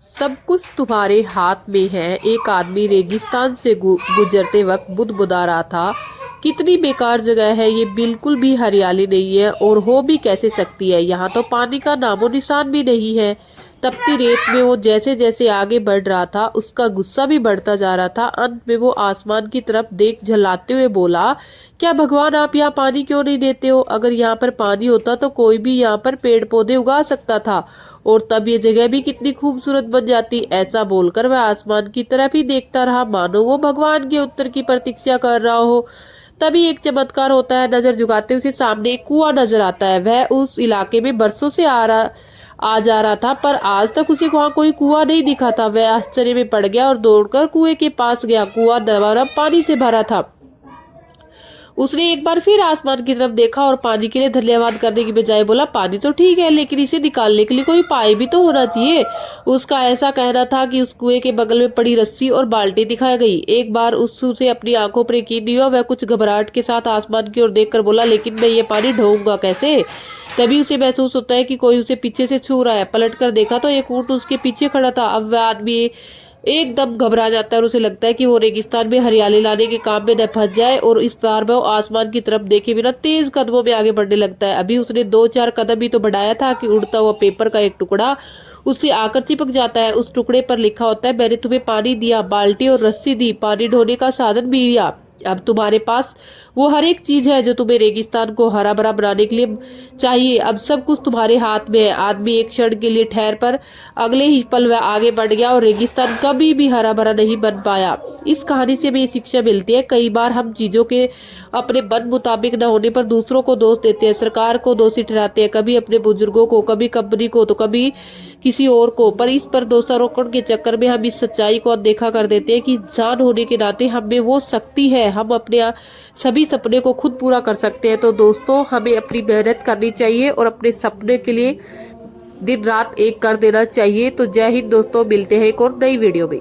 सब कुछ तुम्हारे हाथ में है। एक आदमी रेगिस्तान से गुजरते वक्त बुदबुदा रहा था, कितनी बेकार जगह है ये, बिल्कुल भी हरियाली नहीं है और हो भी कैसे सकती है, यहाँ तो पानी का नामो निशान भी नहीं है। तपती रेत में वो जैसे जैसे आगे बढ़ रहा था, उसका गुस्सा भी बढ़ता जा रहा था। अंत में वो आसमान की तरफ देख झल्लाते हुए बोला, क्या भगवान आप यहाँ पानी क्यों नहीं देते हो? अगर यहाँ पर पानी होता तो कोई भी यहाँ पर पेड़ पौधे उगा सकता था और तब ये जगह भी कितनी खूबसूरत बन जाती। ऐसा बोलकर वह आसमान की तरफ ही देखता रहा, मानो वो भगवान के उत्तर की प्रतीक्षा कर रहा हो। तभी एक चमत्कार होता है। नजर झुकाते उसे सामने एक कुआं नजर आता है। वह उस इलाके में बरसों से आ जा रहा था, पर आज तक उसे वहां कोई कुआं नहीं दिखा था। वह आश्चर्य में पड़ गया और दौड़कर कुएं के पास गया। कुआं नरम पानी से भरा था। उसने एक बार फिर आसमान की तरफ देखा और पानी के लिए धन्यवाद करने की बजाय बोला, पानी तो ठीक है, लेकिन इसे निकालने के लिए कोई उपाय भी तो होना चाहिए। उसका ऐसा कहना था कि उस कुएं के बगल में पड़ी रस्सी और बाल्टी दिखाई गई। एक बार उसे अपनी आंखों पर यकीन नहीं हुआ। वह कुछ घबराहट के साथ आसमान की ओर देखकर बोला, लेकिन मैं ये पानी ढोऊंगा कैसे? तभी उसे महसूस होता है कि कोई उसे पीछे से छू रहा है। पलट कर देखा तो एक ऊंट उसके पीछे खड़ा था। अब वह आदमी एकदम घबरा जाता है और उसे लगता है कि वो रेगिस्तान में हरियाली लाने के काम में न फंस जाए, और इस बार वो आसमान की तरफ देखे बिना तेज कदमों में आगे बढ़ने लगता है। अभी उसने 2-4 कदम ही तो बढ़ाया था कि उड़ता हुआ पेपर का एक टुकड़ा उससे आकर चिपक जाता है। उस टुकड़े पर लिखा होता है, मैंने तुम्हें पानी दिया, बाल्टी और रस्सी दी, पानी ढोने का साधन भी दिया। अब तुम्हारे पास वो हर एक चीज है जो तुम्हें रेगिस्तान को हरा भरा बनाने के लिए चाहिए। अब सब कुछ तुम्हारे हाथ में है। आदमी एक क्षण के लिए ठहर पर अगले ही पल वह आगे बढ़ गया और रेगिस्तान कभी भी हरा भरा नहीं बन पाया। इस कहानी से भी ये शिक्षा मिलती है, कई बार हम चीजों के अपने मन मुताबिक न होने पर दूसरों को दोष देते हैं, सरकार को दोषी ठहराते हैं, कभी अपने बुजुर्गों को, कभी कंपनी को, तो कभी किसी और को। पर इस पर दोषारोपण के चक्कर में हम इस सच्चाई को अनदेखा कर देते हैं कि इंसान होने के नाते हमें वो शक्ति है, हम अपने सभी सपने को खुद पूरा कर सकते हैं। तो दोस्तों, हमें अपनी मेहनत करनी चाहिए और अपने सपने के लिए दिन रात एक कर देना चाहिए। तो जय हिंद दोस्तों, मिलते हैं एक और नई वीडियो में।